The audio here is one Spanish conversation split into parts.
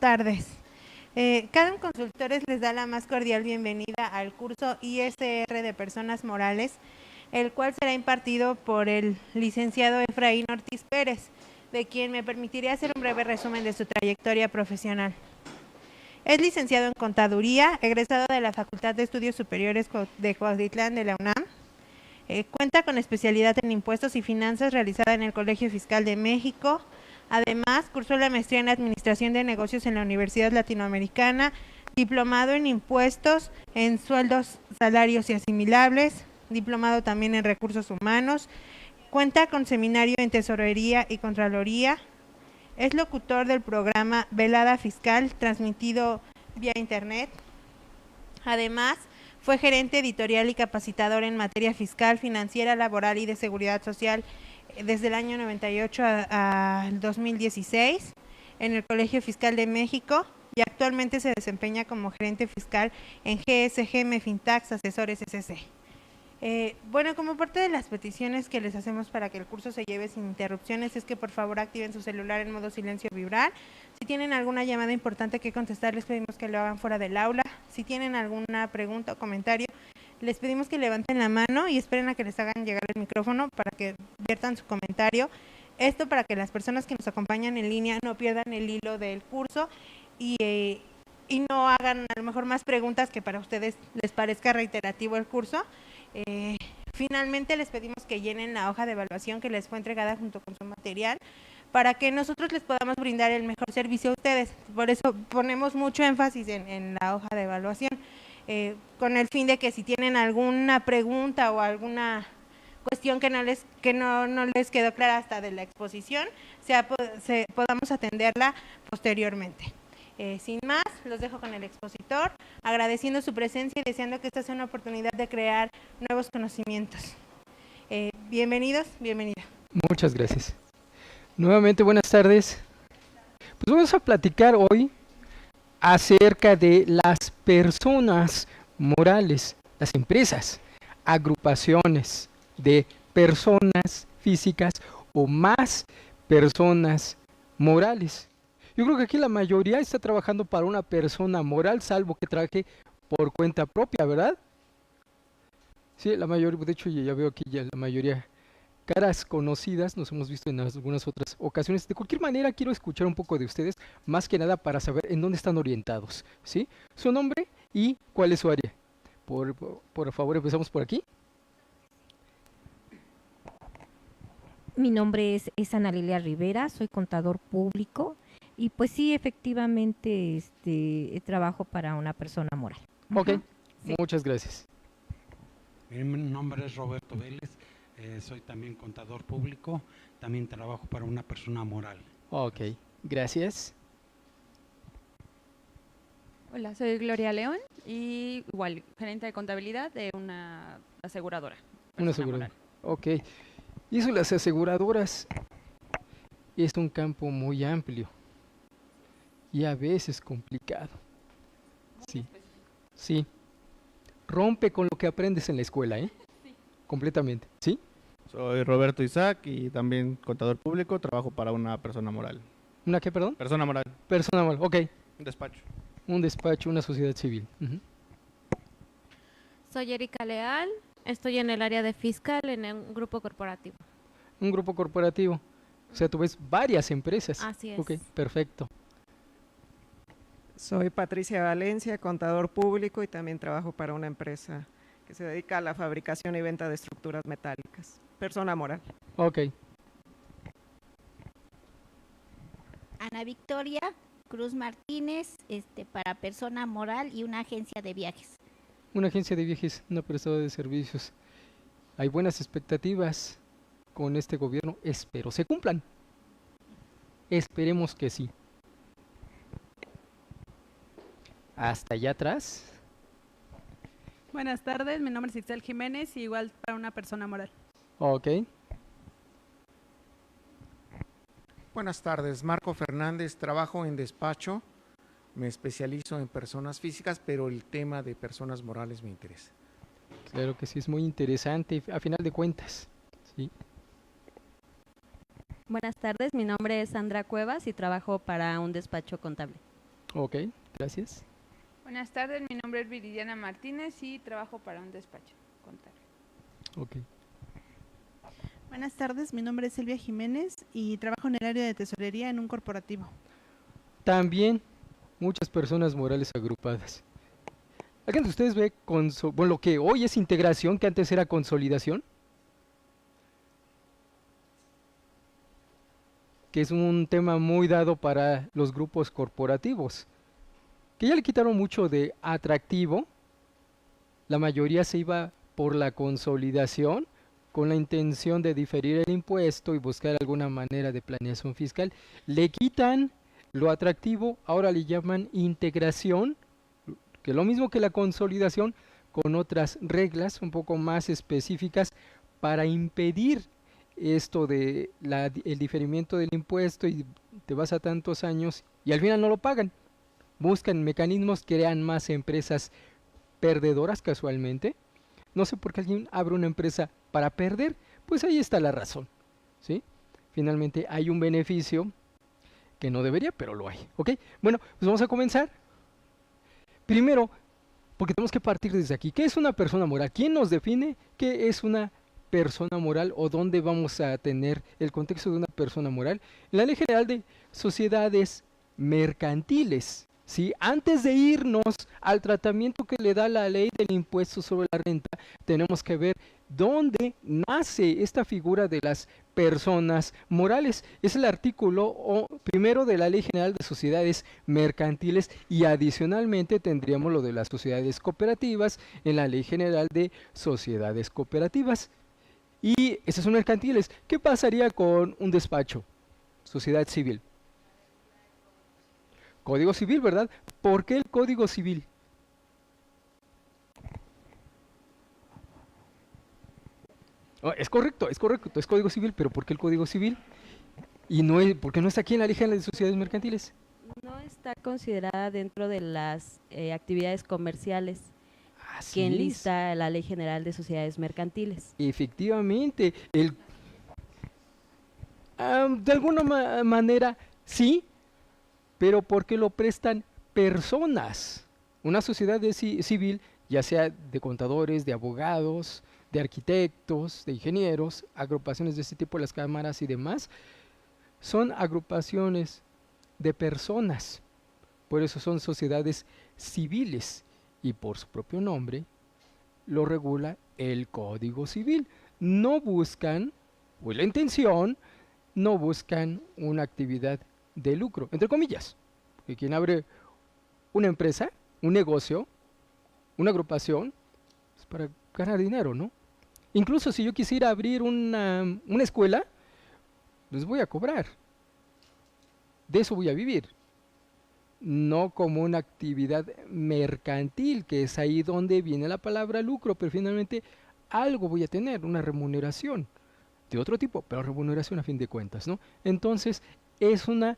tardes. Cadem Consultores les da la más cordial bienvenida al curso ISR de Personas Morales, el cual será impartido por el licenciado Efraín Ortiz Pérez, de quien me permitiría hacer un breve resumen de su trayectoria profesional. Es licenciado en Contaduría, egresado de la Facultad de Estudios Superiores de Cuautitlán de la UNAM. Cuenta con especialidad en Impuestos y Finanzas realizada en el Colegio Fiscal de México. Además, cursó la maestría en Administración de Negocios en la Universidad Latinoamericana, diplomado en Impuestos, en Sueldos, Salarios y Asimilables, diplomado también en Recursos Humanos. Cuenta con seminario en Tesorería y Contraloría. Es locutor del programa Velada Fiscal, transmitido vía Internet. Además, fue gerente editorial y capacitador en materia fiscal, financiera, laboral y de seguridad social desde el año 98 al 2016 en el Colegio Fiscal de México y actualmente se desempeña como gerente fiscal en GSG Mefintax Asesores SC. Bueno, como parte de las peticiones que les hacemos para que el curso se lleve sin interrupciones es que por favor activen su celular en modo silencio vibrar. Si tienen alguna llamada importante que contestar, les pedimos que lo hagan fuera del aula. Si tienen alguna pregunta o comentario, les pedimos que levanten la mano y esperen a que les hagan llegar el micrófono para que viertan su comentario. Esto para que las personas que nos acompañan en línea no pierdan el hilo del curso y no hagan a lo mejor más preguntas que para ustedes les parezca reiterativo el curso. Finalmente les pedimos que llenen la hoja de evaluación que les fue entregada junto con su material para que nosotros les podamos brindar el mejor servicio a ustedes. Por eso ponemos mucho énfasis en la hoja de evaluación, con el fin de que si tienen alguna pregunta o alguna cuestión que no les quedó clara hasta de la exposición, podamos atenderla posteriormente. Sin más, los dejo con el expositor, agradeciendo su presencia y deseando que esta sea una oportunidad de crear nuevos conocimientos. Bienvenidos, bienvenida. Muchas gracias. Nuevamente, buenas tardes. Pues vamos a platicar hoy acerca de las personas morales, las empresas, agrupaciones de personas físicas o más personas morales. Yo creo que aquí la mayoría está trabajando para una persona moral, salvo que trabaje por cuenta propia, ¿verdad? Sí, la mayoría, de hecho ya veo aquí ya la mayoría caras conocidas, nos hemos visto en algunas otras ocasiones. De cualquier manera, quiero escuchar un poco de ustedes, más que nada para saber en dónde están orientados, ¿sí? Su nombre y cuál es su área. Por favor, empezamos por aquí. Mi nombre es Ana Lilia Rivera, soy contador público y pues sí, efectivamente trabajo para una persona moral. Ok, sí. Muchas gracias. Mi nombre es Roberto Vélez, soy también contador público, también trabajo para una persona moral. Ok, gracias. Hola, soy Gloria León y igual gerente de contabilidad de una aseguradora. Una aseguradora. Ok. Y eso, las aseguradoras es un campo muy amplio y a veces complicado. Sí. Sí. Rompe con lo que aprendes en la escuela, ¿eh? Sí. Completamente. ¿Sí? Soy Roberto Isaac y también contador público, trabajo para una persona moral. ¿Una qué, perdón? Persona moral. Persona moral, ok. Un despacho. Un despacho, una sociedad civil. Soy Erika Leal, estoy en el área de fiscal en un grupo corporativo. Un grupo corporativo. O sea, tú ves varias empresas. Así es. Ok, perfecto. Soy Patricia Valencia, contador público y también trabajo para una empresa que se dedica a la fabricación y venta de estructuras metálicas. Persona moral. Ok. Ana Victoria Cruz Martínez, para persona moral y una agencia de viajes. Una agencia de viajes, una prestadora de servicios. Hay buenas expectativas con este gobierno, espero se cumplan. Esperemos que sí. Hasta allá atrás. Buenas tardes, mi nombre es Ixel Jiménez y igual para una persona moral. Ok. Buenas tardes, Marco Fernández, trabajo en despacho, me especializo en personas físicas, pero el tema de personas morales me interesa. Claro que sí, es muy interesante, a final de cuentas. ¿Sí? Buenas tardes, mi nombre es Sandra Cuevas y trabajo para un despacho contable. Ok, gracias. Buenas tardes, mi nombre es Viridiana Martínez y trabajo para un despacho contable. Ok. Buenas tardes, mi nombre es Silvia Jiménez y trabajo en el área de tesorería en un corporativo. También muchas personas morales agrupadas. ¿Alguien de ustedes ve bueno, lo que hoy es integración, que antes era consolidación? Que es un tema muy dado para los grupos corporativos, que ya le quitaron mucho de atractivo. La mayoría se iba por la consolidación con la intención de diferir el impuesto y buscar alguna manera de planeación fiscal. Le quitan lo atractivo, ahora le llaman integración, que es lo mismo que la consolidación, con otras reglas un poco más específicas para impedir esto de el diferimiento del impuesto y te vas a tantos años y al final no lo pagan. Buscan mecanismos, crean más empresas perdedoras casualmente. No sé por qué alguien abre una empresa para perder, pues ahí está la razón, ¿sí? Finalmente hay un beneficio que no debería, pero lo hay, ¿ok? Bueno, pues vamos a comenzar. Primero, porque tenemos que partir desde aquí. ¿Qué es una persona moral? ¿Quién nos define qué es una persona moral o dónde vamos a tener el contexto de una persona moral? En la Ley General de Sociedades Mercantiles, ¿sí? Antes de irnos al tratamiento que le da la ley del impuesto sobre la renta, tenemos que ver dónde nace esta figura de las personas morales. Es el artículo primero de la Ley General de Sociedades Mercantiles y adicionalmente tendríamos lo de las sociedades cooperativas en la Ley General de Sociedades Cooperativas. Y esas son mercantiles. ¿Qué pasaría con un despacho? Sociedad civil. Código civil, ¿verdad? ¿Por qué el Código civil? Oh, es correcto, es Código civil, pero ¿por qué el Código civil? Y no es, ¿por qué no está aquí en la Ley General de Sociedades Mercantiles? No está considerada dentro de las actividades comerciales Así que es. enlista la Ley General de Sociedades Mercantiles. Efectivamente, de alguna manera sí, pero porque lo prestan personas. Una sociedad civil, ya sea de contadores, de abogados, de arquitectos, de ingenieros, agrupaciones de este tipo, las cámaras y demás, son agrupaciones de personas. Por eso son sociedades civiles y por su propio nombre lo regula el Código Civil. No buscan, o la intención, no buscan una actividad de lucro, entre comillas. Porque quien abre una empresa, un negocio, una agrupación, es para ganar dinero, ¿no? Incluso si yo quisiera abrir una escuela, les voy a cobrar. De eso voy a vivir. No como una actividad mercantil, que es ahí donde viene la palabra lucro, pero finalmente algo voy a tener, una remuneración de otro tipo, pero remuneración a fin de cuentas, ¿no? Entonces, es una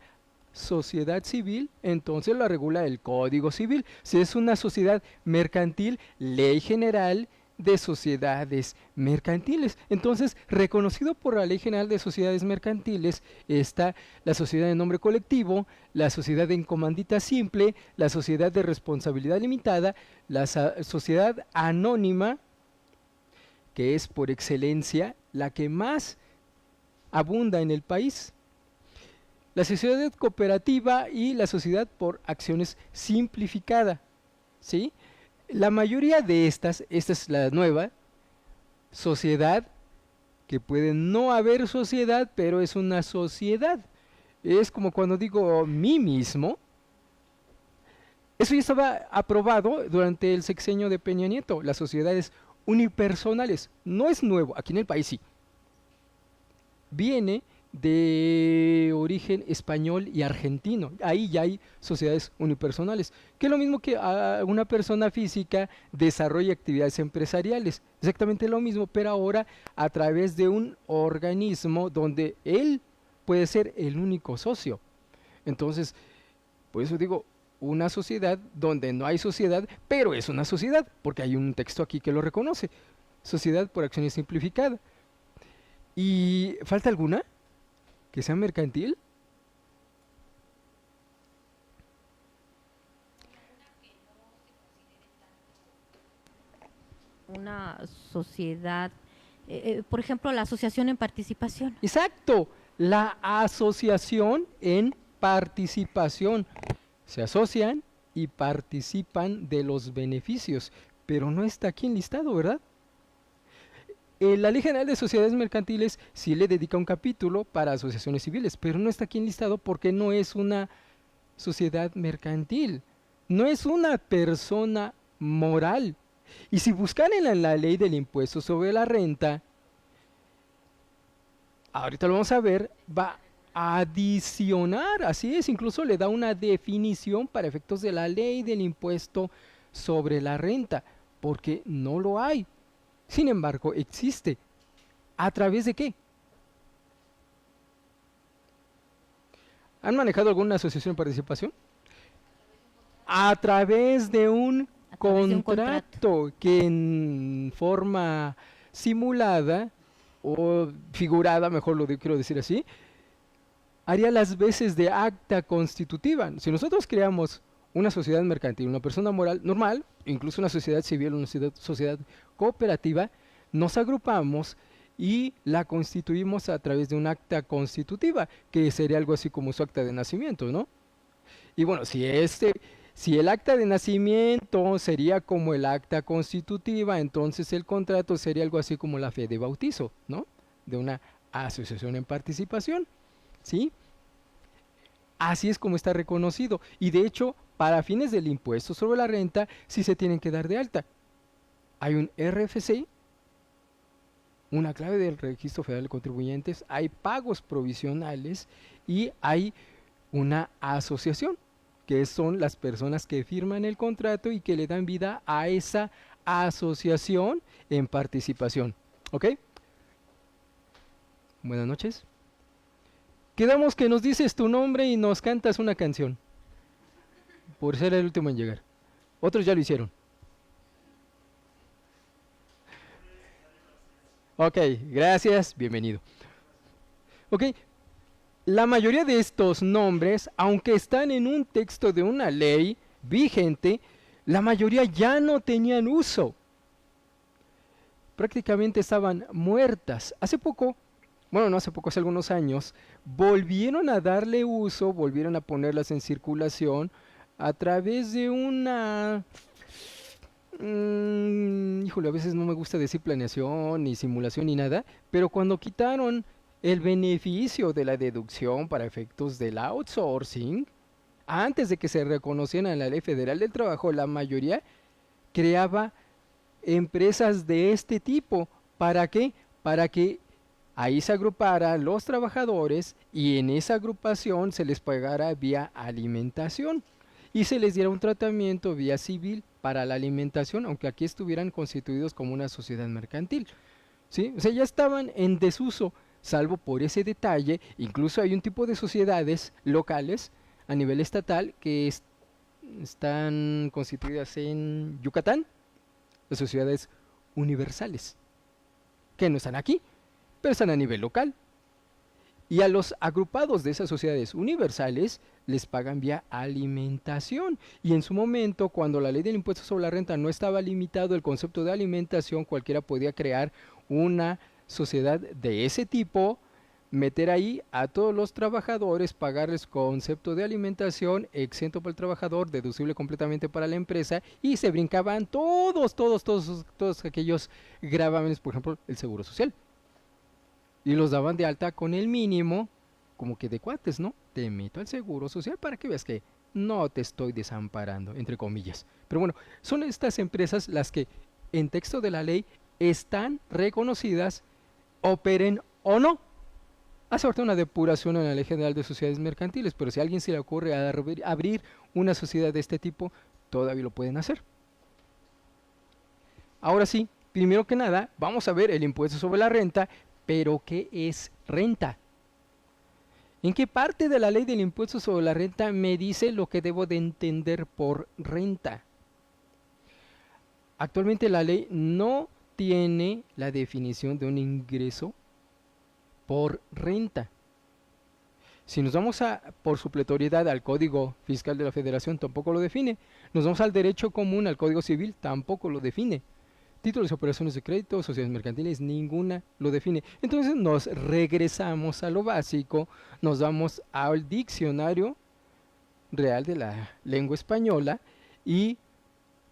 sociedad civil, entonces la regula el Código Civil. Si es una sociedad mercantil, Ley General de Sociedades Mercantiles. Entonces, reconocido por la Ley General de Sociedades Mercantiles, está la sociedad de nombre colectivo, la sociedad en comandita simple, la sociedad de responsabilidad limitada, la sociedad anónima, que es por excelencia la que más abunda en el país, la sociedad cooperativa y la sociedad por acciones simplificada, ¿sí? La mayoría de esta es la nueva sociedad, que puede no haber sociedad, pero es una sociedad. Es como cuando digo mí mismo. Eso ya estaba aprobado durante el sexenio de Peña Nieto, las sociedades unipersonales. No es nuevo, aquí en el país sí. Viene de origen español y argentino. Ahí ya hay sociedades unipersonales, que es lo mismo que una persona física desarrolla actividades empresariales, exactamente lo mismo, pero ahora a través de un organismo donde él puede ser el único socio. Entonces, por eso digo, una sociedad donde no hay sociedad, pero es una sociedad, porque hay un texto aquí que lo reconoce. Sociedad por acción simplificada. ¿Y falta alguna que sea mercantil? una sociedad, por ejemplo, la asociación en participación. Exacto, la asociación en participación. Se asocian y participan de los beneficios, pero no está aquí enlistado, ¿verdad? La Ley General de Sociedades Mercantiles sí le dedica un capítulo para asociaciones civiles, pero no está aquí enlistado porque no es una sociedad mercantil, no es una persona moral. Y si buscan en la ley del impuesto sobre la renta, ahorita lo vamos a ver, va a adicionar, así es, incluso le da una definición para efectos de la ley del impuesto sobre la renta, porque no lo hay. Sin embargo, existe. ¿A través de qué? ¿Han manejado alguna asociación de participación? A través de un contrato que en forma simulada o figurada, mejor lo quiero decir así, haría las veces de acta constitutiva. Si nosotros creamos una sociedad mercantil, una persona moral normal, incluso una sociedad civil, una sociedad cooperativa, nos agrupamos y la constituimos a través de un acta constitutiva, que sería algo así como su acta de nacimiento, ¿no? Y bueno, si el acta de nacimiento sería como el acta constitutiva, entonces el contrato sería algo así como la fe de bautizo, ¿no? De una asociación en participación, ¿sí? Así es como está reconocido. Y de hecho, para fines del impuesto sobre la renta, sí se tienen que dar de alta. Hay un RFC, una clave del Registro Federal de Contribuyentes, hay pagos provisionales y hay una asociación, que son las personas que firman el contrato y que le dan vida a esa asociación en participación. ¿Ok? Buenas noches. Quedamos que nos dices tu nombre y nos cantas una canción, por ser el último en llegar. Otros ya lo hicieron. Ok, gracias, bienvenido. Ok, la mayoría de estos nombres, aunque están en un texto de una ley vigente, la mayoría ya no tenían uso. Prácticamente estaban muertas. Hace poco, bueno, no hace poco, hace algunos años, volvieron a darle uso, volvieron a ponerlas en circulación a través de una... híjole, a veces no me gusta decir planeación, ni simulación, ni nada, pero cuando quitaron el beneficio de la deducción para efectos del outsourcing, antes de que se reconociera en la Ley Federal del Trabajo, la mayoría creaba empresas de este tipo. ¿Para qué? Para que ahí se agruparan los trabajadores y en esa agrupación se les pagara vía alimentación y se les diera un tratamiento vía civil para la alimentación, aunque aquí estuvieran constituidos como una sociedad mercantil, ¿sí? O sea, ya estaban en desuso, salvo por ese detalle. Incluso hay un tipo de sociedades locales a nivel estatal que están constituidas en Yucatán, las sociedades universales, que no están aquí, pero están a nivel local. Y a los agrupados de esas sociedades universales les pagan vía alimentación. Y en su momento, cuando la ley del impuesto sobre la renta no estaba limitado el concepto de alimentación, cualquiera podía crear una sociedad de ese tipo, meter ahí a todos los trabajadores, pagarles concepto de alimentación exento para el trabajador, deducible completamente para la empresa, y se brincaban todos aquellos gravámenes, por ejemplo, el seguro social. Y los daban de alta con el mínimo, como que de cuates, ¿no? Te meto al seguro social para que veas que no te estoy desamparando, entre comillas. Pero bueno, son estas empresas las que en texto de la ley están reconocidas, operen o no. Hace falta una depuración en la Ley General de Sociedades Mercantiles, pero si a alguien se le ocurre abrir una sociedad de este tipo, todavía lo pueden hacer. Ahora sí, primero que nada, vamos a ver el impuesto sobre la renta. ¿Pero qué es renta? ¿En qué parte de la ley del impuesto sobre la renta me dice lo que debo de entender por renta? Actualmente la ley no tiene la definición de un ingreso por renta. Si nos vamos por supletoriedad al Código Fiscal de la Federación, tampoco lo define. Nos vamos al derecho común, al Código Civil, tampoco lo define. Títulos y operaciones de crédito, sociedades mercantiles, ninguna lo define. Entonces nos regresamos a lo básico, nos vamos al diccionario real de la lengua española y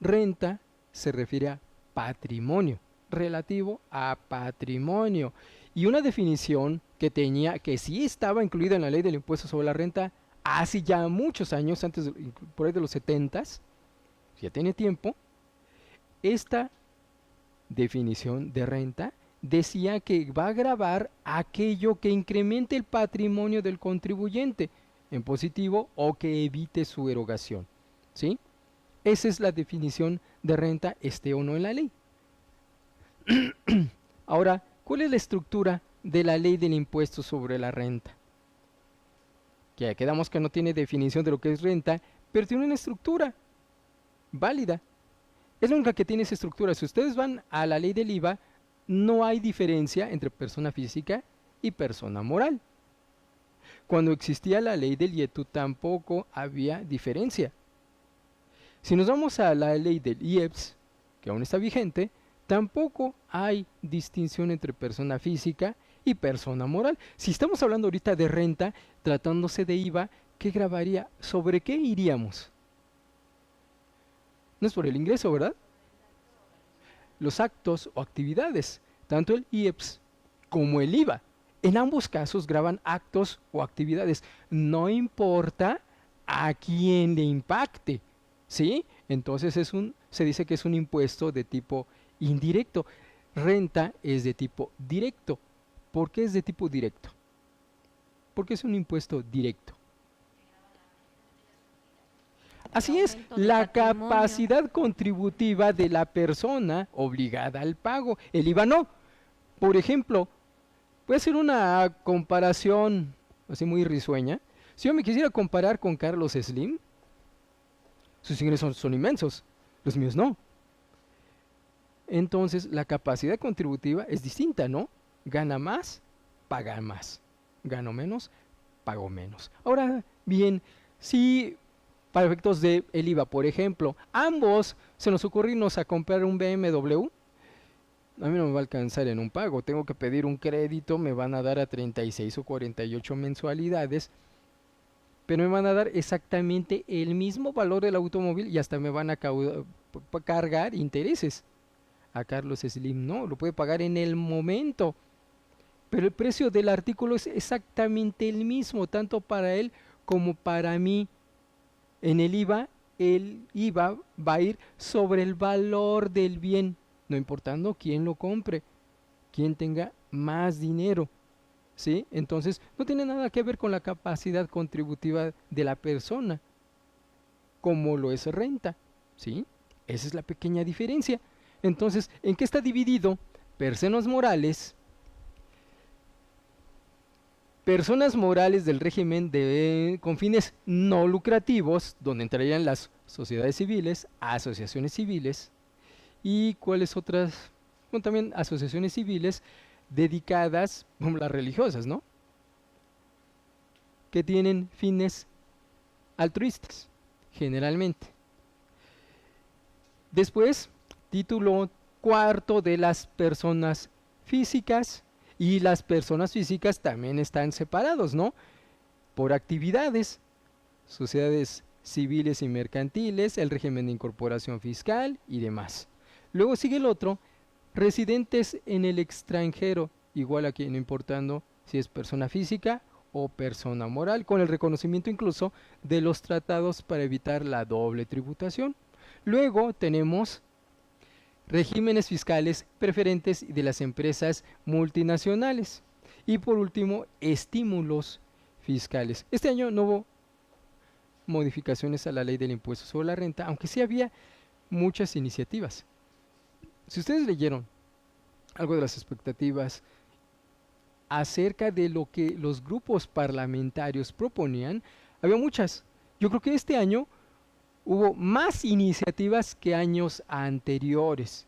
renta se refiere a patrimonio, relativo a patrimonio. Y una definición que sí estaba incluida en la ley del impuesto sobre la renta hace ya muchos años, por ahí de los 70s, ya tiene tiempo, esta definición de renta decía que va a gravar aquello que incremente el patrimonio del contribuyente en positivo o que evite su erogación, ¿sí? Esa es la definición de renta, esté o no en la ley. Ahora, ¿cuál es la estructura de la ley del impuesto sobre la renta? Que ya quedamos que no tiene definición de lo que es renta, pero tiene una estructura válida. Es la única que tiene esa estructura. Si ustedes van a la ley del IVA, no hay diferencia entre persona física y persona moral. Cuando existía la ley del IETU tampoco había diferencia. Si nos vamos a la ley del IEPS, que aún está vigente, tampoco hay distinción entre persona física y persona moral. Si estamos hablando ahorita de renta, tratándose de IVA, ¿qué grabaría? ¿Sobre qué iríamos? No es por el ingreso, ¿verdad? Los actos o actividades, tanto el IEPS como el IVA, en ambos casos graban actos o actividades. No importa a quién le impacte, ¿sí? Entonces se dice que es un impuesto de tipo indirecto. Renta es de tipo directo. ¿Por qué es de tipo directo? Porque es un impuesto directo. Así es, la capacidad contributiva de la persona obligada al pago. El IVA no. Por ejemplo, voy a hacer una comparación así muy risueña. Si yo me quisiera comparar con Carlos Slim, sus ingresos son inmensos, los míos no. Entonces, la capacidad contributiva es distinta, ¿no? Gana más, paga más. Gano menos, pago menos. Ahora bien, si para efectos del IVA, por ejemplo, ambos se nos ocurre irnos a comprar un BMW, a mí no me va a alcanzar en un pago, tengo que pedir un crédito, me van a dar a 36 o 48 mensualidades, pero me van a dar exactamente el mismo valor del automóvil y hasta me van a cargar intereses. A Carlos Slim no, lo puede pagar en el momento, pero el precio del artículo es exactamente el mismo, tanto para él como para mí. En el IVA va a ir sobre el valor del bien, no importando quién lo compre, quién tenga más dinero, ¿sí? Entonces, no tiene nada que ver con la capacidad contributiva de la persona, como lo es renta, ¿sí? Esa es la pequeña diferencia. Entonces, ¿en qué está dividido? Personas morales del régimen con fines no lucrativos, donde entrarían las sociedades civiles, asociaciones civiles, y cuáles otras, bueno, también asociaciones civiles dedicadas, como las religiosas, ¿no? Que tienen fines altruistas, generalmente. Después, título cuarto de las personas físicas. Y las personas físicas también están separados, ¿no? Por actividades, sociedades civiles y mercantiles, el régimen de incorporación fiscal y demás. Luego sigue el otro, residentes en el extranjero, igual aquí no importando si es persona física o persona moral, con el reconocimiento incluso de los tratados para evitar la doble tributación. Luego tenemos regímenes fiscales preferentes de las empresas multinacionales. Y por último, estímulos fiscales. Este año no hubo modificaciones a la ley del impuesto sobre la renta, aunque sí había muchas iniciativas. Si ustedes leyeron algo de las expectativas acerca de lo que los grupos parlamentarios proponían, había muchas. Yo creo que este año hubo más iniciativas que años anteriores.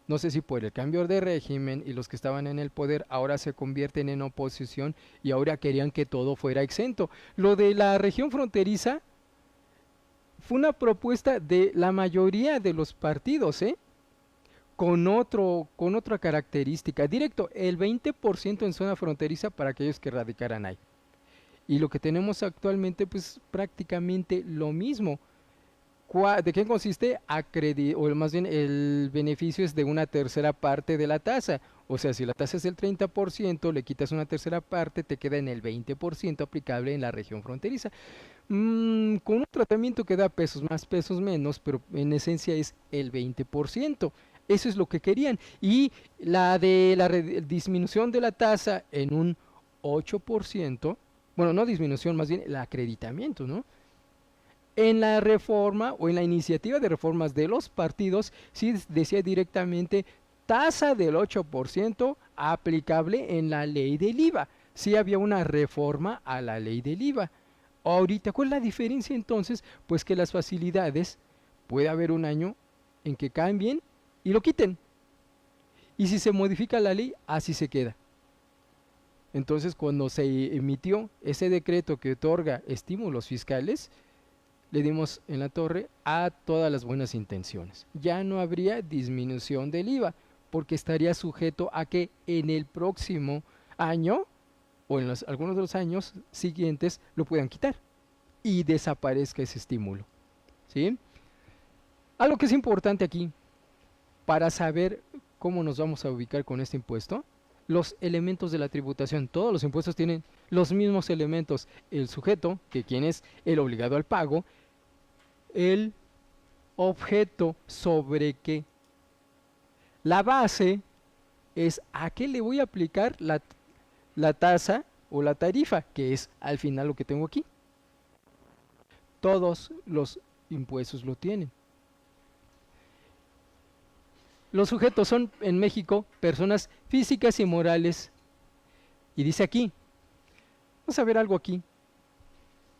No sé si por el cambio de régimen y los que estaban en el poder ahora se convierten en oposición y ahora querían que todo fuera exento. Lo de la región fronteriza fue una propuesta de la mayoría de los partidos, con otra característica. Directo, el 20% en zona fronteriza para aquellos que radicaran ahí. Y lo que tenemos actualmente, pues prácticamente lo mismo. ¿De qué consiste? O más bien el beneficio es de una tercera parte de la tasa. O sea, si la tasa es el 30%, le quitas una tercera parte, te queda en el 20% aplicable en la región fronteriza. Con un tratamiento que da pesos más, pesos menos, pero en esencia es el 20%. Eso es lo que querían. Y la de la disminución de la tasa en un 8%, bueno, no disminución, más bien el acreditamiento, ¿no? En la reforma o en la iniciativa de reformas de los partidos, sí decía directamente tasa del 8% aplicable en la ley del IVA. Sí había una reforma a la ley del IVA. Ahorita, ¿cuál es la diferencia entonces? Pues que las facilidades, puede haber un año en que cambien y lo quiten. Y si se modifica la ley, así se queda. Entonces, cuando se emitió ese decreto que otorga estímulos fiscales, le dimos en la torre a todas las buenas intenciones. Ya no habría disminución del IVA, porque estaría sujeto a que en el próximo año o en algunos de los años siguientes lo puedan quitar y desaparezca ese estímulo. ¿Sí? Algo que es importante aquí para saber cómo nos vamos a ubicar con este impuesto, los elementos de la tributación. Todos los impuestos tienen los mismos elementos. El sujeto, que quien es el obligado al pago, el objeto sobre qué. La base es a qué le voy a aplicar la tasa o la tarifa, que es al final lo que tengo aquí. Todos los impuestos lo tienen. Los sujetos son en México personas físicas y morales. Y dice aquí, vamos a ver algo aquí.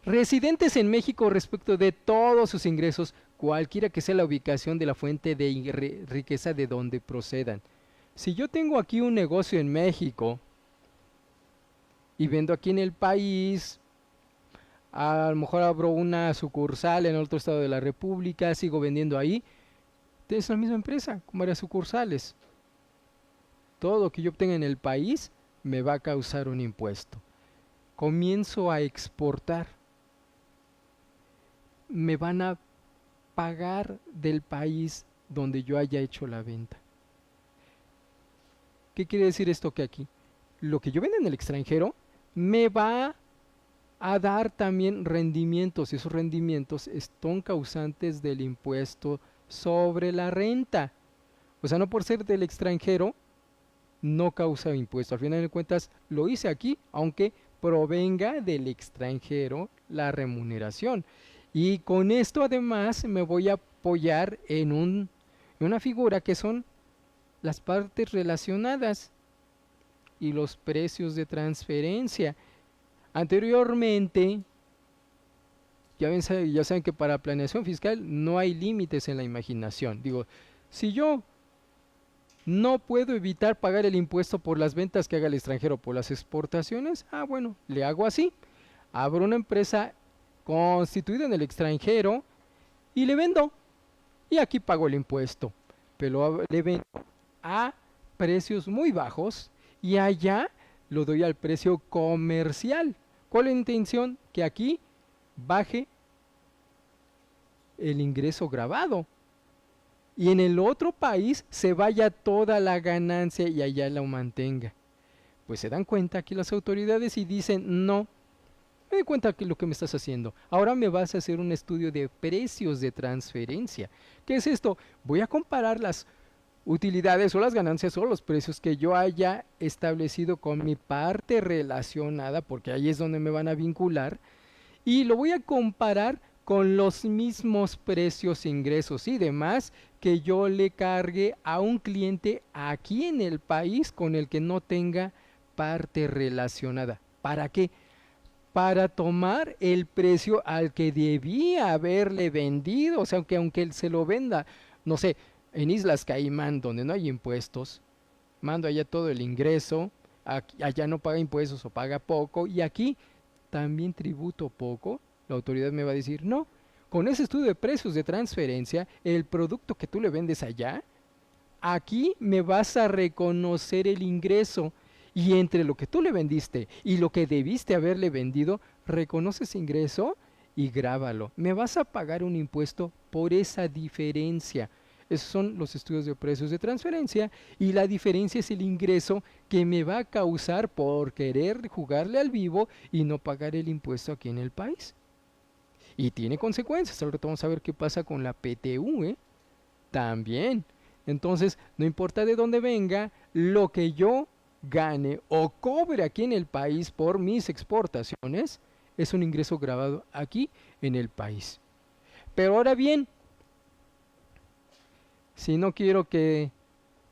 Residentes en México respecto de todos sus ingresos, cualquiera que sea la ubicación de la fuente de riqueza de donde procedan. Si yo tengo aquí un negocio en México y vendo aquí en el país, a lo mejor abro una sucursal en otro estado de la República, sigo vendiendo ahí, es la misma empresa con varias sucursales. Todo lo que yo obtenga en el país me va a causar un impuesto. Comienzo a exportar, me van a pagar del país donde yo haya hecho la venta. ¿Qué quiere decir esto que aquí? Lo que yo venda en el extranjero me va a dar también rendimientos, y esos rendimientos son causantes del impuesto sobre la renta. O sea, no por ser del extranjero no causa impuesto. Al final de cuentas lo hice aquí, aunque provenga del extranjero la remuneración. Y con esto además me voy a apoyar en una figura que son las partes relacionadas y los precios de transferencia. Anteriormente, ya saben que para planeación fiscal no hay límites en la imaginación. Digo, si yo no puedo evitar pagar el impuesto por las ventas que haga el extranjero por las exportaciones, bueno, le hago así. Abro una empresa constituida en el extranjero y le vendo. Y aquí pago el impuesto. Pero le vendo a precios muy bajos y allá lo doy al precio comercial. ¿Cuál es la intención? Que aquí baje el ingreso grabado y en el otro país se vaya toda la ganancia y allá la mantenga. Pues se dan cuenta aquí las autoridades y dicen, no, me doy cuenta que lo que me estás haciendo. Ahora me vas a hacer un estudio de precios de transferencia. ¿Qué es esto? Voy a comparar las utilidades o las ganancias o los precios que yo haya establecido con mi parte relacionada, porque ahí es donde me van a vincular, y lo voy a comparar con los mismos precios, ingresos y demás que yo le cargue a un cliente aquí en el país con el que no tenga parte relacionada. ¿Para qué? Para tomar el precio al que debía haberle vendido. O sea, aunque él se lo venda, no sé, en Islas Caimán, donde no hay impuestos, mando allá todo el ingreso, allá no paga impuestos o paga poco, y aquí también tributo poco. La autoridad me va a decir, no, con ese estudio de precios de transferencia, el producto que tú le vendes allá aquí me vas a reconocer el ingreso. Y entre lo que tú le vendiste y lo que debiste haberle vendido, reconoces ingreso y grábalo. Me vas a pagar un impuesto por esa diferencia. Esos son los estudios de precios de transferencia y la diferencia es el ingreso que me va a causar por querer jugarle al vivo y no pagar el impuesto aquí en el país. Y tiene consecuencias. Ahora vamos a ver qué pasa con la PTU, ¿eh? También. Entonces, no importa de dónde venga, lo que yo gane o cobre aquí en el país por mis exportaciones es un ingreso grabado aquí en el país. Pero ahora bien, si no quiero que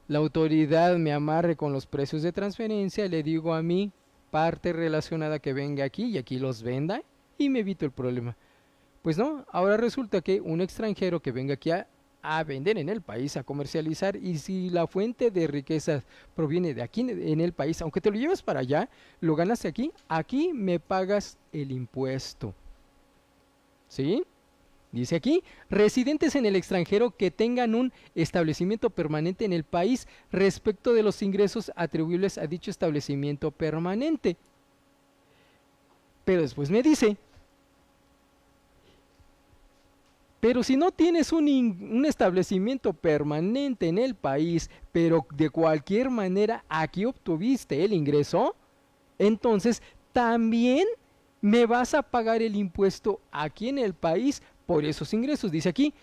la autoridad me amarre con los precios de transferencia, le digo a mi parte relacionada que venga aquí y aquí los venda y me evito el problema. Pues no, ahora resulta que un extranjero que venga aquí a vender en el país, a comercializar, y si la fuente de riqueza proviene de aquí en el país, aunque te lo lleves para allá, lo ganaste aquí, aquí me pagas el impuesto. ¿Sí? Dice aquí, residentes en el extranjero que tengan un establecimiento permanente en el país respecto de los ingresos atribuibles a dicho establecimiento permanente. Pero después me dice, pero si no tienes un establecimiento permanente en el país, pero de cualquier manera aquí obtuviste el ingreso, entonces también me vas a pagar el impuesto aquí en el país por esos ingresos. Dice aquí,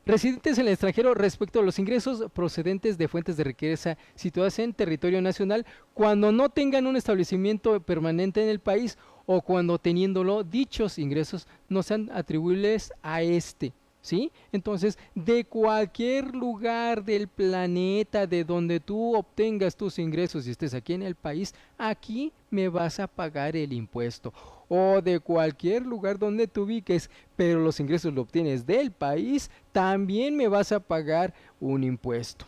residentes en el extranjero respecto a los ingresos procedentes de fuentes de riqueza situadas en territorio nacional cuando no tengan un establecimiento permanente en el país o cuando teniéndolo dichos ingresos no sean atribuibles a este, ¿sí? Entonces, de cualquier lugar del planeta de donde tú obtengas tus ingresos y estés aquí en el país, aquí me vas a pagar el impuesto. O de cualquier lugar donde te ubiques, pero los ingresos los obtienes del país, también me vas a pagar un impuesto.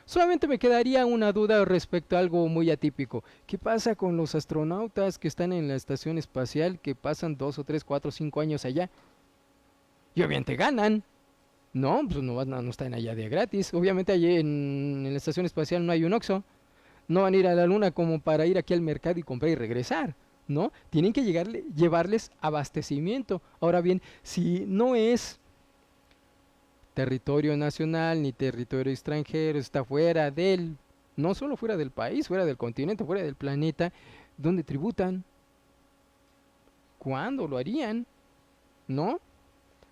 Solamente me quedaría una duda respecto a algo muy atípico. ¿Qué pasa con los astronautas que están en la estación espacial, que pasan 2 o 3, 4, 5 años allá? Y obviamente ganan. No, pues no están allá de gratis. Obviamente allí en la estación espacial no hay un Oxxo. No van a ir a la luna como para ir aquí al mercado y comprar y regresar. ¿No? Tienen que llevarles abastecimiento. Ahora bien, si no es territorio nacional ni territorio extranjero, está fuera del, no solo fuera del país, fuera del continente, fuera del planeta, ¿dónde tributan? ¿Cuándo lo harían? ¿No?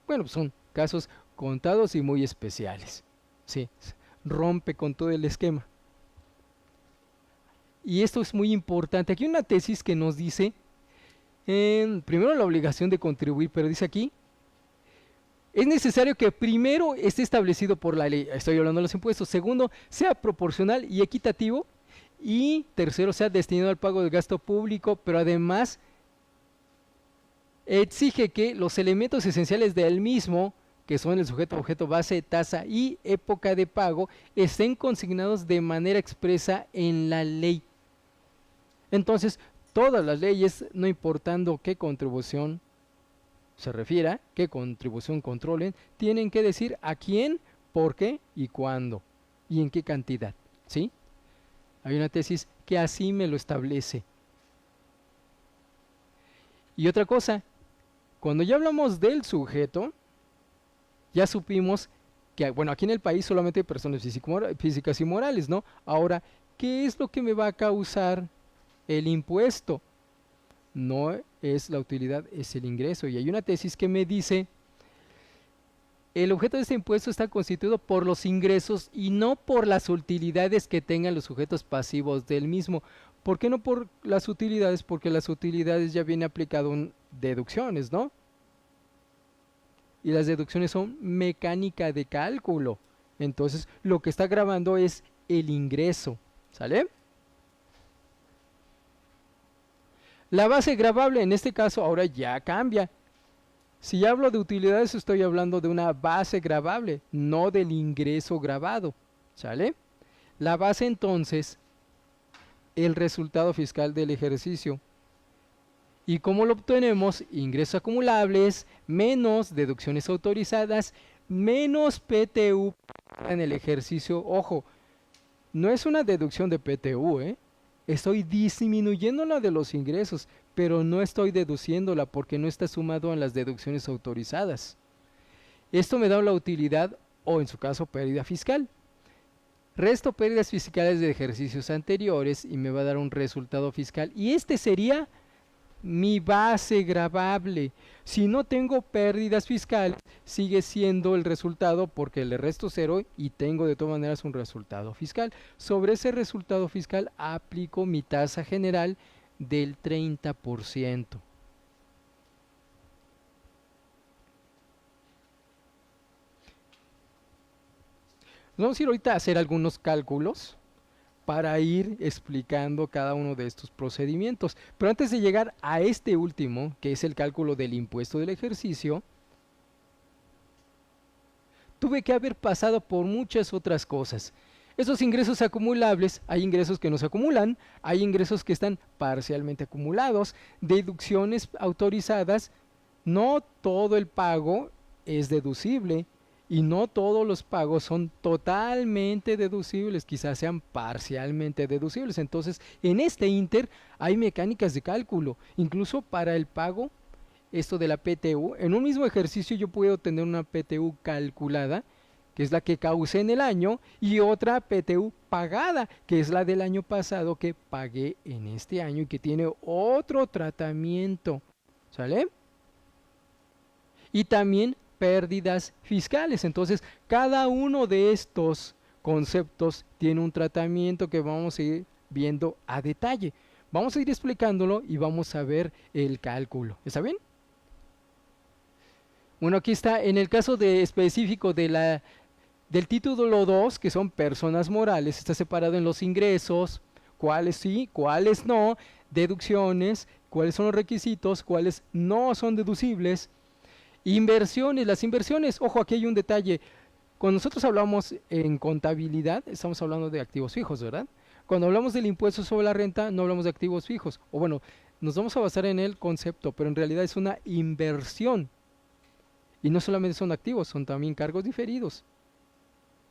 Bueno, pues son casos contados y muy especiales. Sí, rompe con todo el esquema. Y esto es muy importante. Aquí hay una tesis que nos dice, primero la obligación de contribuir, pero dice aquí, es necesario que primero esté establecido por la ley, estoy hablando de los impuestos, segundo, sea proporcional y equitativo, y tercero, sea destinado al pago del gasto público, pero además exige que los elementos esenciales del mismo, que son el sujeto, objeto, base, tasa y época de pago, estén consignados de manera expresa en la ley. Entonces, todas las leyes, no importando qué contribución se refiera, qué contribución controlen, tienen que decir a quién, por qué y cuándo y en qué cantidad, ¿sí? Hay una tesis que así me lo establece. Y otra cosa, cuando ya hablamos del sujeto, ya supimos que, bueno, aquí en el país solamente hay personas físicas y morales, ¿no? Ahora, ¿qué es lo que me va a causar el impuesto? No es la utilidad, es el ingreso. Y hay una tesis que me dice, el objeto de este impuesto está constituido por los ingresos y no por las utilidades que tengan los sujetos pasivos del mismo. ¿Por qué no por las utilidades? Porque las utilidades ya viene aplicado en deducciones, ¿no? Y las deducciones son mecánica de cálculo. Entonces, lo que está grabando es el ingreso, ¿sale? La base gravable en este caso ahora ya cambia. Si hablo de utilidades estoy hablando de una base gravable, no del ingreso grabado, ¿sale? La base entonces, el resultado fiscal del ejercicio. ¿Y cómo lo obtenemos? Ingresos acumulables menos deducciones autorizadas menos PTU en el ejercicio. Ojo, no es una deducción de PTU, ¿eh? Estoy disminuyendo la de los ingresos, pero no estoy deduciéndola porque no está sumado en las deducciones autorizadas. Esto me da la utilidad o en su caso pérdida fiscal. Resto pérdidas fiscales de ejercicios anteriores y me va a dar un resultado fiscal. Y este sería mi base gravable. Si no tengo pérdidas fiscales, sigue siendo el resultado porque le resto 0 y tengo de todas maneras un resultado fiscal. Sobre ese resultado fiscal aplico mi tasa general del 30%. Vamos a ir ahorita a hacer algunos cálculos para ir explicando cada uno de estos procedimientos. Pero antes de llegar a este último, que es el cálculo del impuesto del ejercicio, tuve que haber pasado por muchas otras cosas. Esos ingresos acumulables, hay ingresos que no se acumulan, hay ingresos que están parcialmente acumulados, deducciones autorizadas, no todo el pago es deducible. Y no todos los pagos son totalmente deducibles, quizás sean parcialmente deducibles. Entonces, en este inter hay mecánicas de cálculo, incluso para el pago, esto de la PTU. En un mismo ejercicio yo puedo tener una PTU calculada, que es la que causé en el año, y otra PTU pagada, que es la del año pasado que pagué en este año y que tiene otro tratamiento. ¿Sale? Y también pérdidas fiscales. Entonces, cada uno de estos conceptos tiene un tratamiento que vamos a ir viendo a detalle. Vamos a ir explicándolo y vamos a ver el cálculo. ¿Está bien? Bueno, aquí está, en el caso específico del título 2, que son personas morales, está separado en los ingresos, cuáles sí, cuáles no, deducciones, cuáles son los requisitos, cuáles no son deducibles. Inversiones, las inversiones, ojo, aquí hay un detalle. Cuando nosotros hablamos en contabilidad, estamos hablando de activos fijos, ¿verdad? Cuando hablamos del impuesto sobre la renta, no hablamos de activos fijos. O bueno, nos vamos a basar en el concepto, pero en realidad es una inversión. Y no solamente son activos, son también cargos diferidos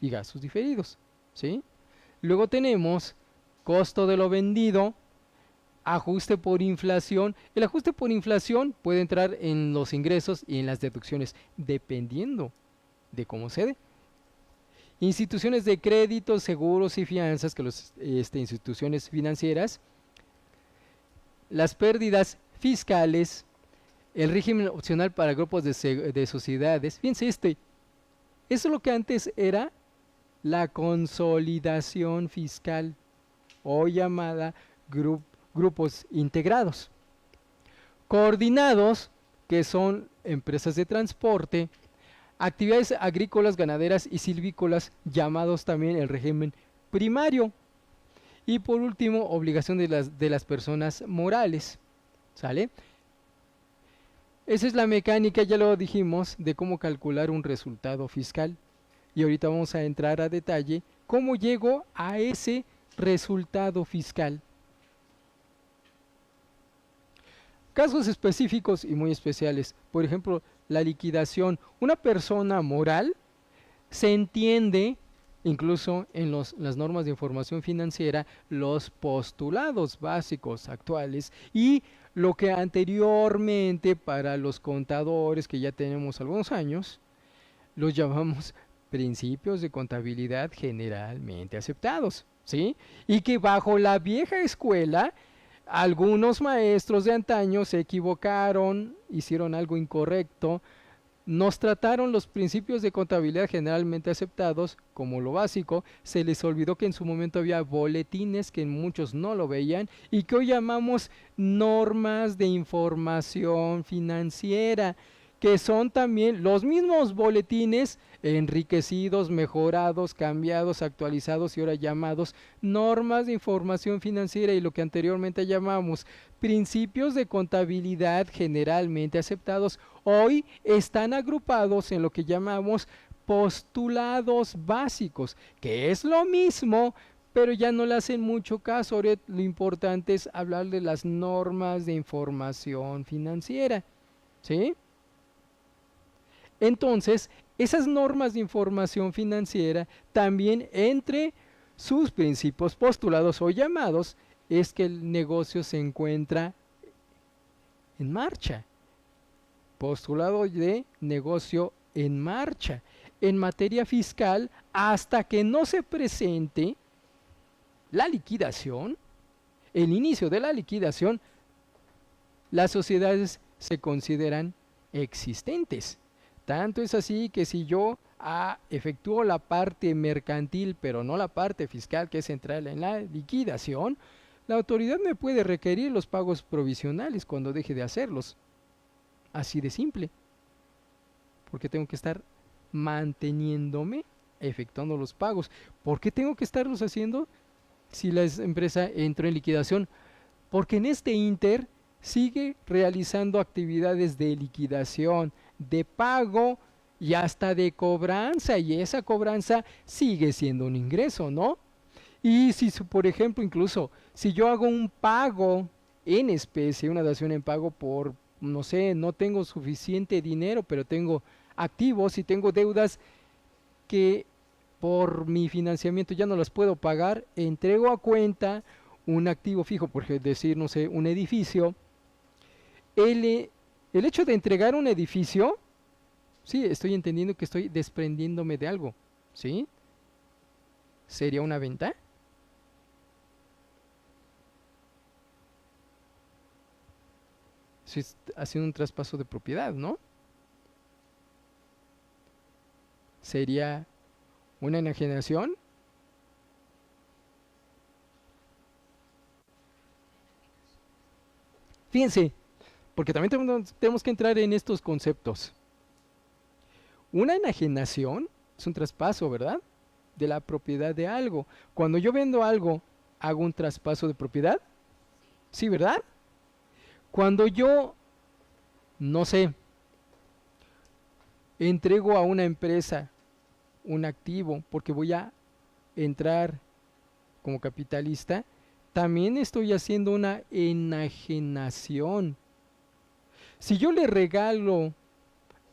y gastos diferidos, ¿sí? Luego tenemos costo de lo vendido, ajuste por inflación. El ajuste por inflación puede entrar en los ingresos y en las deducciones, dependiendo de cómo se dé. Instituciones de crédito, seguros y fianzas, que las instituciones financieras. Las pérdidas fiscales, el régimen opcional para grupos de sociedades. Fíjense eso es lo que antes era la consolidación fiscal, o llamada grupos integrados. Coordinados, que son empresas de transporte, actividades agrícolas, ganaderas y silvícolas, llamados también el régimen primario. Y por último, obligación de las personas morales. ¿Sale? Esa es la mecánica, ya lo dijimos, de cómo calcular un resultado fiscal. Y ahorita vamos a entrar a detalle cómo llego a ese resultado fiscal. Casos específicos y muy especiales. Por ejemplo, la liquidación. Una persona moral se entiende, incluso en las normas de información financiera, los postulados básicos actuales y lo que anteriormente para los contadores, que ya tenemos algunos años, los llamamos principios de contabilidad generalmente aceptados, ¿sí? Y que bajo la vieja escuela, algunos maestros de antaño se equivocaron, hicieron algo incorrecto, nos trataron los principios de contabilidad generalmente aceptados como lo básico, se les olvidó que en su momento había boletines que muchos no lo veían y que hoy llamamos normas de información financiera, que son también los mismos boletines enriquecidos, mejorados, cambiados, actualizados y ahora llamados normas de información financiera, y lo que anteriormente llamamos principios de contabilidad generalmente aceptados, hoy están agrupados en lo que llamamos postulados básicos, que es lo mismo, pero ya no le hacen mucho caso. Ahora lo importante es hablar de las normas de información financiera, ¿sí? Entonces, esas normas de información financiera también entre sus principios postulados o llamados es que el negocio se encuentra en marcha. Postulado de negocio en marcha. En materia fiscal, hasta que no se presente la liquidación, el inicio de la liquidación, las sociedades se consideran existentes. Tanto es así que si yo efectúo la parte mercantil, pero no la parte fiscal que es central en la liquidación, la autoridad me puede requerir los pagos provisionales cuando deje de hacerlos. Así de simple. Porque tengo que estar manteniéndome efectuando los pagos. ¿Por qué tengo que estarlos haciendo si la empresa entró en liquidación? Porque en este inter sigue realizando actividades de liquidación, de pago y hasta de cobranza, y esa cobranza sigue siendo un ingreso, ¿no? Y si, por ejemplo, incluso si yo hago un pago en especie, una dación en pago por, no sé, no tengo suficiente dinero, pero tengo activos y tengo deudas que por mi financiamiento ya no las puedo pagar, entrego a cuenta un activo fijo, por decir, no sé, un edificio. El hecho de entregar un edificio, sí, estoy entendiendo que estoy desprendiéndome de algo, ¿sí? ¿Sería una venta? Sí, haciendo un traspaso de propiedad, ¿no? ¿Sería una enajenación? Fíjense, porque también tenemos que entrar en estos conceptos. Una enajenación es un traspaso, ¿verdad? De la propiedad de algo. Cuando yo vendo algo, ¿hago un traspaso de propiedad? Sí, ¿verdad? Cuando yo, no sé, entrego a una empresa un activo porque voy a entrar como capitalista, también estoy haciendo una enajenación. Si yo le regalo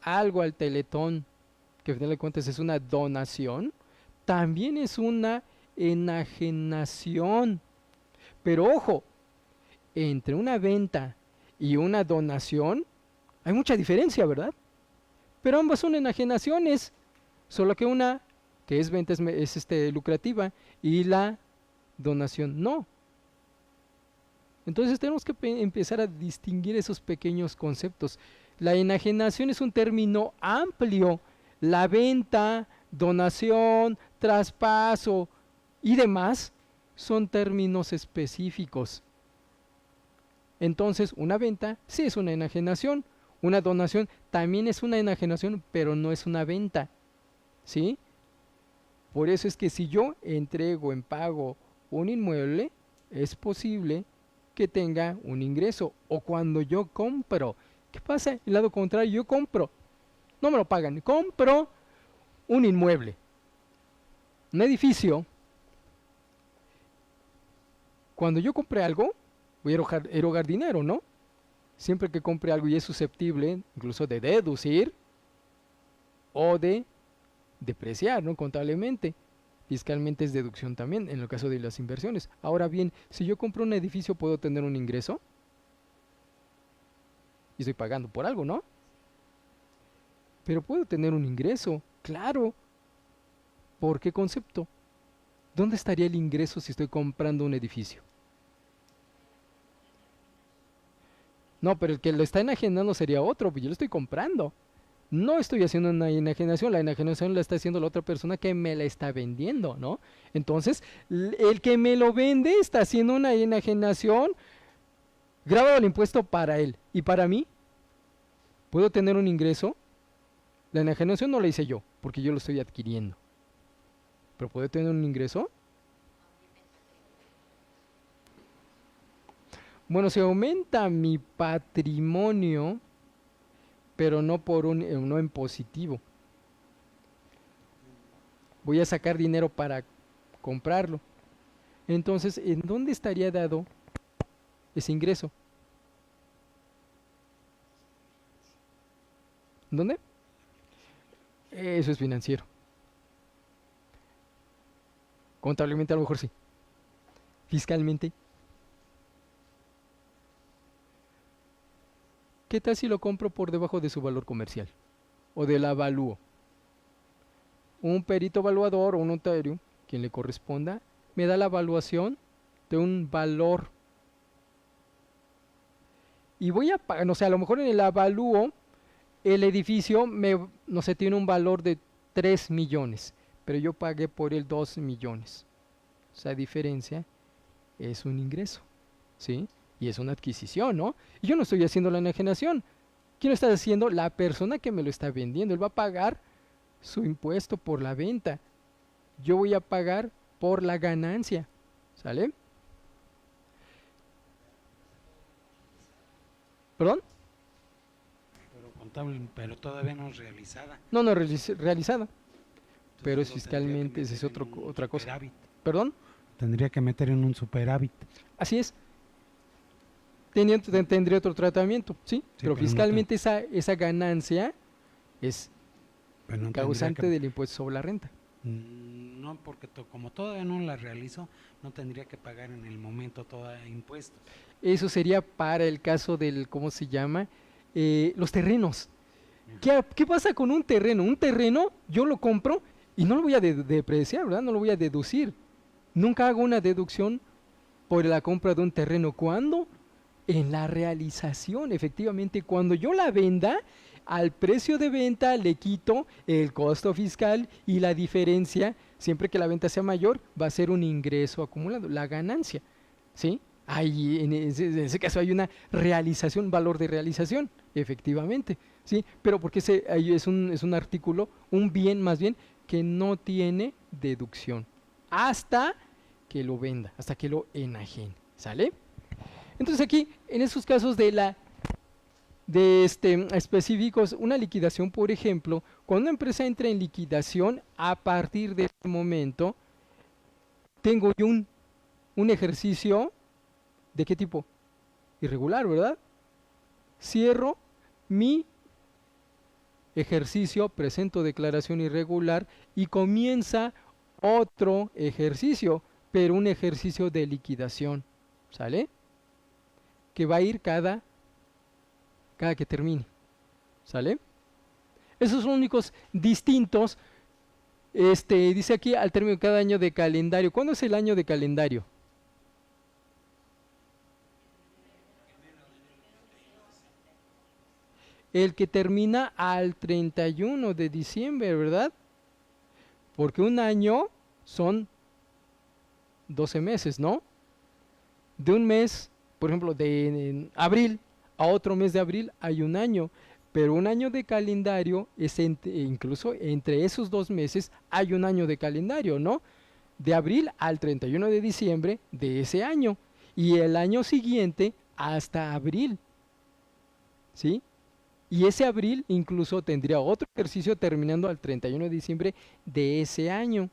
algo al Teletón, que al final de cuentas es una donación, también es una enajenación. Pero ojo, entre una venta y una donación hay mucha diferencia, ¿verdad? Pero ambas son enajenaciones, solo que una que es venta es lucrativa y la donación no. Entonces tenemos que empezar a distinguir esos pequeños conceptos. La enajenación es un término amplio. La venta, donación, traspaso y demás son términos específicos. Entonces, una venta sí es una enajenación. Una donación también es una enajenación, pero no es una venta. ¿Sí? Por eso es que si yo entrego en pago un inmueble, es posible que tenga un ingreso. O cuando yo compro, ¿qué pasa? El lado contrario, yo compro, no me lo pagan, compro un inmueble, un edificio. Cuando yo compre algo, voy a erogar dinero, ¿no? Siempre que compre algo y es susceptible incluso de deducir o de depreciar, ¿no? Contablemente. Fiscalmente es deducción también en el caso de las inversiones. Ahora bien, si yo compro un edificio, ¿puedo tener un ingreso? Y estoy pagando por algo, ¿no? Pero puedo tener un ingreso, claro. ¿Por qué concepto? ¿Dónde estaría el ingreso si estoy comprando un edificio? No, pero el que lo está enajenando sería otro, pues yo lo estoy comprando. No estoy haciendo una enajenación, la enajenación la está haciendo la otra persona que me la está vendiendo, ¿no? Entonces, el que me lo vende está haciendo una enajenación, grabado el impuesto para él. ¿Y para mí? ¿Puedo tener un ingreso? La enajenación no la hice yo, porque yo lo estoy adquiriendo. ¿Pero puedo tener un ingreso? Bueno, se aumenta mi patrimonio, pero no no en positivo. Voy a sacar dinero para comprarlo. Entonces, ¿en dónde estaría dado ese ingreso? ¿Dónde? Eso es financiero. Contablemente a lo mejor sí. Fiscalmente. ¿Qué tal si lo compro por debajo de su valor comercial? O del avalúo. Un perito evaluador o un notario, quien le corresponda, me da la evaluación de un valor. Y voy a pagar, no sé, a lo mejor en el avalúo, el edificio, no sé, tiene un valor de 3 millones, pero yo pagué por él 2 millones. O sea, diferencia es un ingreso, ¿sí? Y es una adquisición, ¿no? Y yo no estoy haciendo la enajenación. ¿Quién lo está haciendo? La persona que me lo está vendiendo. Él va a pagar su impuesto por la venta. Yo voy a pagar por la ganancia, ¿sale? ¿Perdón? Pero contable, pero todavía no es realizada. No, no es realizada. Pero es lo fiscalmente, esa es otra cosa. Superávit. ¿Perdón? Tendría que meter en un superávit. Así es. Tendría otro tratamiento, ¿sí? Pero fiscalmente esa ganancia es causante del impuesto sobre la renta. No, porque como todavía no la realizo, no tendría que pagar en el momento todo impuestos. Eso sería para el caso del, ¿cómo se llama? Los terrenos. ¿Qué pasa con un terreno? Un terreno yo lo compro y no lo voy a depreciar, ¿verdad? No lo voy a deducir. Nunca hago una deducción por la compra de un terreno. ¿Cuándo? En la realización, efectivamente. Cuando yo la venda, al precio de venta le quito el costo fiscal y la diferencia, siempre que la venta sea mayor, va a ser un ingreso acumulado, la ganancia, ¿sí? Ahí, en ese caso hay una realización, valor de realización, efectivamente, ¿sí? Pero porque ahí es un artículo, un bien más bien, que no tiene deducción, hasta que lo venda, hasta que lo enajene, ¿sale? Entonces aquí, en esos casos específicos, una liquidación, por ejemplo, cuando una empresa entra en liquidación, a partir de este momento, tengo yo un ejercicio, ¿de qué tipo? Irregular, ¿verdad? Cierro mi ejercicio, presento declaración irregular y comienza otro ejercicio, pero un ejercicio de liquidación, ¿sale? Que va a ir cada que termine, ¿sale? Esos son los únicos distintos. Dice aquí al término de cada año de calendario. ¿Cuándo es el año de calendario? El que termina al 31 de diciembre, ¿verdad? Porque un año son 12 meses, ¿no? De un mes, por ejemplo, de abril a otro mes de abril hay un año, pero un año de calendario es incluso entre esos 2 meses hay un año de calendario, ¿no? De abril al 31 de diciembre de ese año y el año siguiente hasta abril, ¿sí? Y ese abril incluso tendría otro ejercicio terminando al 31 de diciembre de ese año,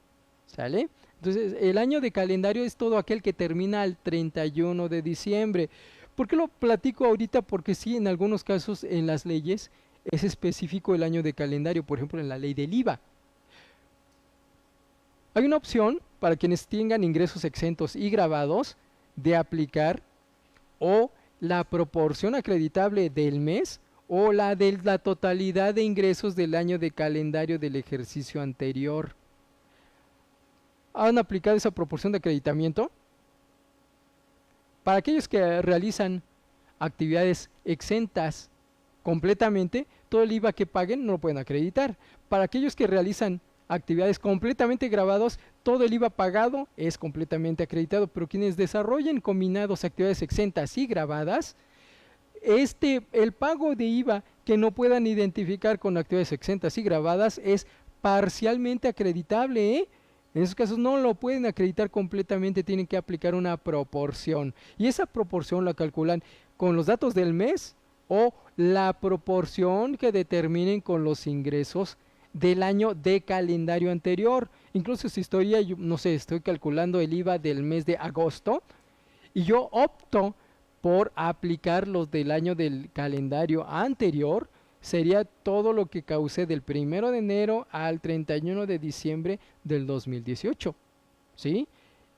¿sale? Entonces, el año de calendario es todo aquel que termina al 31 de diciembre. ¿Por qué lo platico ahorita? Porque sí, en algunos casos en las leyes es específico el año de calendario, por ejemplo en la ley del IVA. Hay una opción para quienes tengan ingresos exentos y gravados de aplicar o la proporción acreditable del mes o la de la totalidad de ingresos del año de calendario del ejercicio anterior. ¿Han aplicado esa proporción de acreditamiento? Para aquellos que realizan actividades exentas completamente, todo el IVA que paguen no lo pueden acreditar. Para aquellos que realizan actividades completamente grabados, todo el IVA pagado es completamente acreditado, pero quienes desarrollen combinados actividades exentas y grabadas, el pago de IVA que no puedan identificar con actividades exentas y grabadas es parcialmente acreditable, ¿eh? En esos casos no lo pueden acreditar completamente, tienen que aplicar una proporción. Y esa proporción la calculan con los datos del mes o la proporción que determinen con los ingresos del año de calendario anterior. Incluso si estoy calculando el IVA del mes de agosto y yo opto por aplicar los del año del calendario anterior, sería todo lo que causé del 1 de enero al 31 de diciembre del 2018, ¿sí?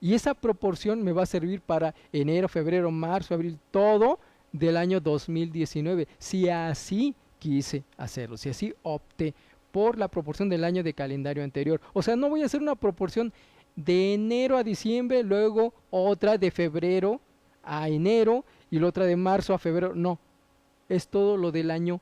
Y esa proporción me va a servir para enero, febrero, marzo, abril, todo del año 2019, si así quise hacerlo, si así opté por la proporción del año de calendario anterior. O sea, no voy a hacer una proporción de enero a diciembre, luego otra de febrero a enero y la otra de marzo a febrero. No, es todo lo del año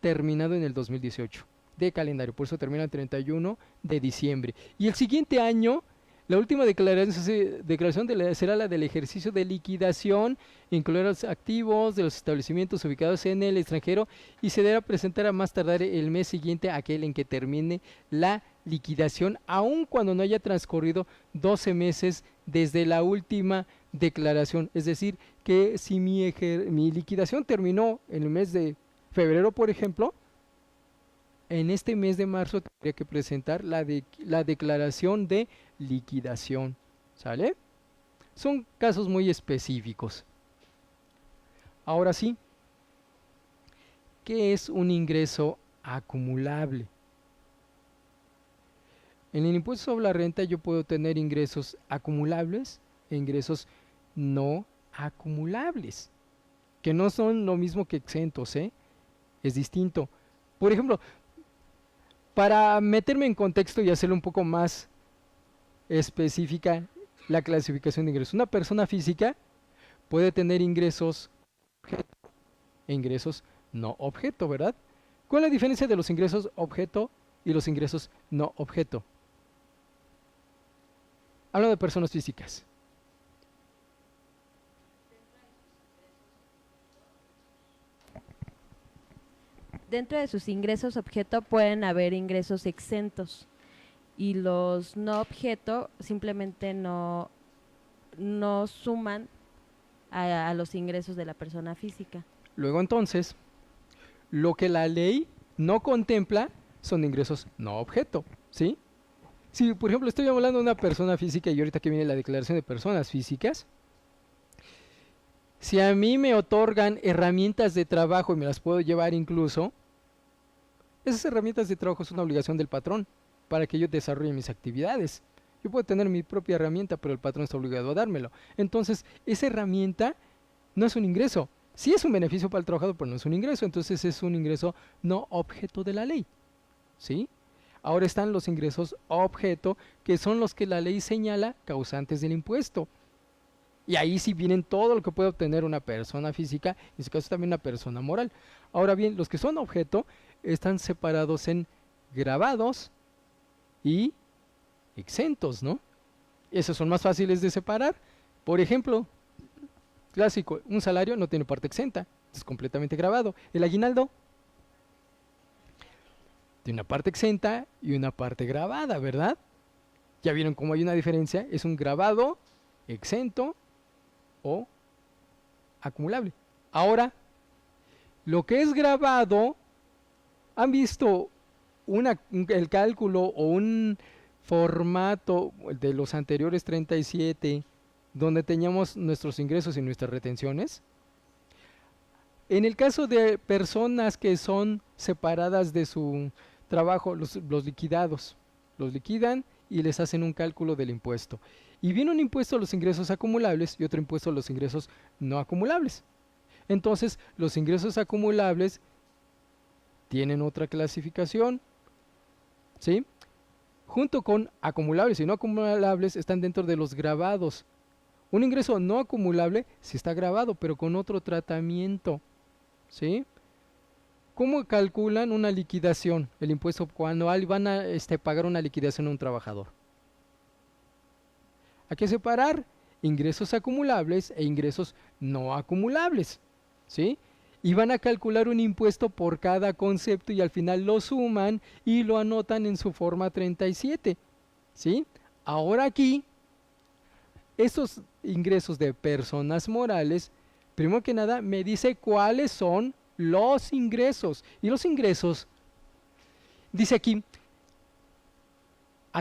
terminado en el 2018 de calendario, por eso termina el 31 de diciembre. Y el siguiente año, la última declaración será la del ejercicio de liquidación, incluir los activos de los establecimientos ubicados en el extranjero y se deberá presentar a más tardar el mes siguiente a aquel en que termine la liquidación, aun cuando no haya transcurrido 12 meses desde la última declaración. Es decir, que si mi liquidación terminó en el mes de febrero, por ejemplo, en este mes de marzo tendría que presentar la declaración de liquidación, ¿sale? Son casos muy específicos. Ahora sí, ¿qué es un ingreso acumulable? En el impuesto sobre la renta yo puedo tener ingresos acumulables e ingresos no acumulables, que no son lo mismo que exentos, ¿eh? Es distinto. Por ejemplo, para meterme en contexto y hacerlo un poco más específica la clasificación de ingresos, una persona física puede tener ingresos objeto e ingresos no objeto, ¿verdad? ¿Cuál es la diferencia de los ingresos objeto y los ingresos no objeto? Hablo de personas físicas. Dentro de sus ingresos objeto pueden haber ingresos exentos y los no objeto simplemente no suman a los ingresos de la persona física. Luego entonces, lo que la ley no contempla son ingresos no objeto, ¿sí? Si por ejemplo estoy hablando de una persona física y ahorita que viene la declaración de personas físicas, si a mí me otorgan herramientas de trabajo y me las puedo llevar incluso, esas herramientas de trabajo son una obligación del patrón para que yo desarrolle mis actividades. Yo puedo tener mi propia herramienta, pero el patrón está obligado a dármelo. Entonces, esa herramienta no es un ingreso. Sí es un beneficio para el trabajador, pero no es un ingreso. Entonces, es un ingreso no objeto de la ley, ¿sí? Ahora están los ingresos objeto, que son los que la ley señala causantes del impuesto. Y ahí sí vienen todo lo que puede obtener una persona física, en este caso también una persona moral. Ahora bien, los que son objeto están separados en gravados y exentos, ¿no? Esos son más fáciles de separar. Por ejemplo, clásico, un salario no tiene parte exenta, es completamente gravado. El aguinaldo tiene una parte exenta y una parte gravada, ¿verdad? Ya vieron cómo hay una diferencia, es un gravado, exento o acumulable. Ahora, lo que es gravado, ¿han visto el cálculo o un formato de los anteriores 37 donde teníamos nuestros ingresos y nuestras retenciones? En el caso de personas que son separadas de su trabajo, los liquidados, los liquidan y les hacen un cálculo del impuesto. Y viene un impuesto a los ingresos acumulables y otro impuesto a los ingresos no acumulables. Entonces, los ingresos acumulables tienen otra clasificación, ¿sí? Junto con acumulables y no acumulables están dentro de los gravados. Un ingreso no acumulable sí está gravado, pero con otro tratamiento, ¿sí? ¿Cómo calculan una liquidación? El impuesto cuando van a pagar una liquidación a un trabajador. Hay que separar ingresos acumulables e ingresos no acumulables, ¿sí? Y van a calcular un impuesto por cada concepto y al final lo suman y lo anotan en su forma 37, ¿sí? Ahora aquí, estos ingresos de personas morales, primero que nada me dice cuáles son los ingresos. Y los ingresos, dice aquí,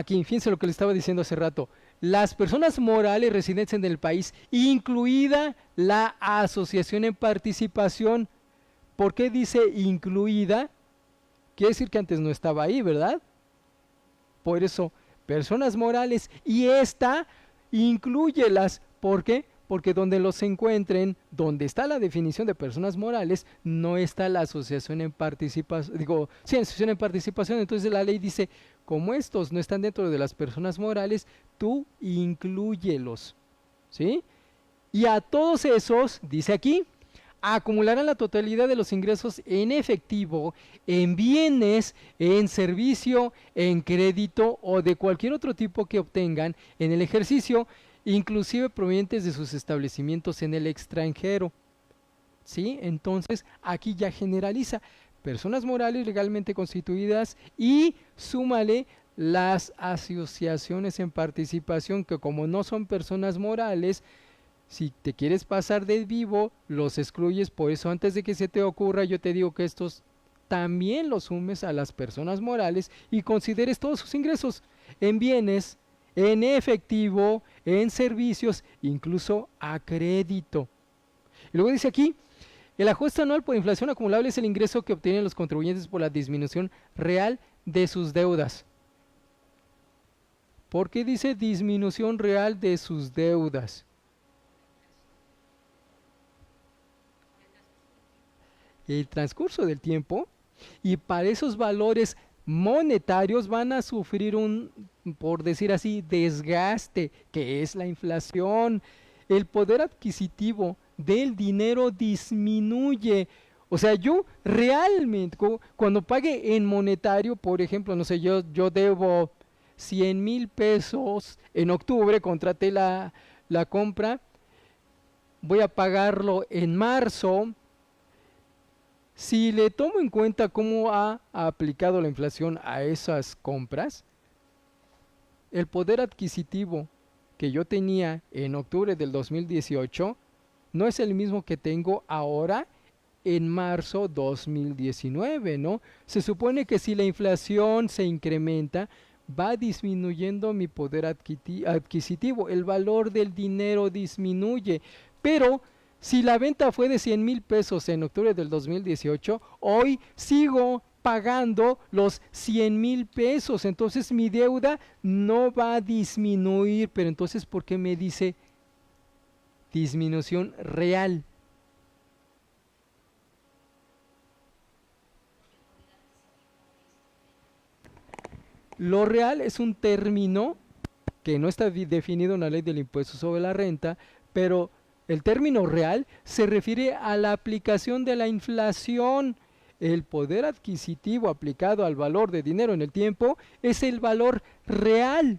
fíjense lo que le estaba diciendo hace rato, las personas morales residentes en el país, incluida la asociación en participación, ¿Por qué dice incluida? Quiere decir que antes no estaba ahí, ¿verdad? Por eso, personas morales, y esta inclúyelas. ¿Por qué? Porque donde los encuentren, donde está la definición de personas morales, no está la asociación en participación, asociación en participación. Entonces la ley dice, como estos no están dentro de las personas morales, tú inclúyelos, ¿sí? Y a todos esos, dice aquí, acumularán la totalidad de los ingresos en efectivo, en bienes, en servicio, en crédito o de cualquier otro tipo que obtengan en el ejercicio, inclusive provenientes de sus establecimientos en el extranjero. ¿Sí? Entonces, aquí ya generaliza personas morales legalmente constituidas y súmale las asociaciones en participación, que como no son personas morales, si te quieres pasar de vivo, los excluyes. Por eso, antes de que se te ocurra, yo te digo que estos también los sumes a las personas morales y consideres todos sus ingresos en bienes, en efectivo, en servicios, incluso a crédito. Y luego dice aquí, el ajuste anual por inflación acumulable es el ingreso que obtienen los contribuyentes por la disminución real de sus deudas. ¿Por qué dice disminución real de sus deudas? El transcurso del tiempo, y para esos valores monetarios van a sufrir un, por decir así, desgaste, que es la inflación. El poder adquisitivo del dinero disminuye. O sea, yo realmente, cuando pague en monetario, por ejemplo, no sé, yo debo 100,000 pesos en octubre, contraté la compra, voy a pagarlo en marzo. Si le tomo en cuenta cómo ha aplicado la inflación a esas compras, el poder adquisitivo que yo tenía en octubre del 2018 no es el mismo que tengo ahora en marzo 2019, ¿no? Se supone que si la inflación se incrementa, va disminuyendo mi poder adquisitivo, el valor del dinero disminuye, pero si la venta fue de 100,000 pesos en octubre del 2018, hoy sigo pagando los 100,000 pesos, entonces mi deuda no va a disminuir. Pero entonces, ¿por qué me dice disminución real? Lo real es un término que no está definido en la ley del impuesto sobre la renta, pero el término real se refiere a la aplicación de la inflación. El poder adquisitivo aplicado al valor de dinero en el tiempo es el valor real.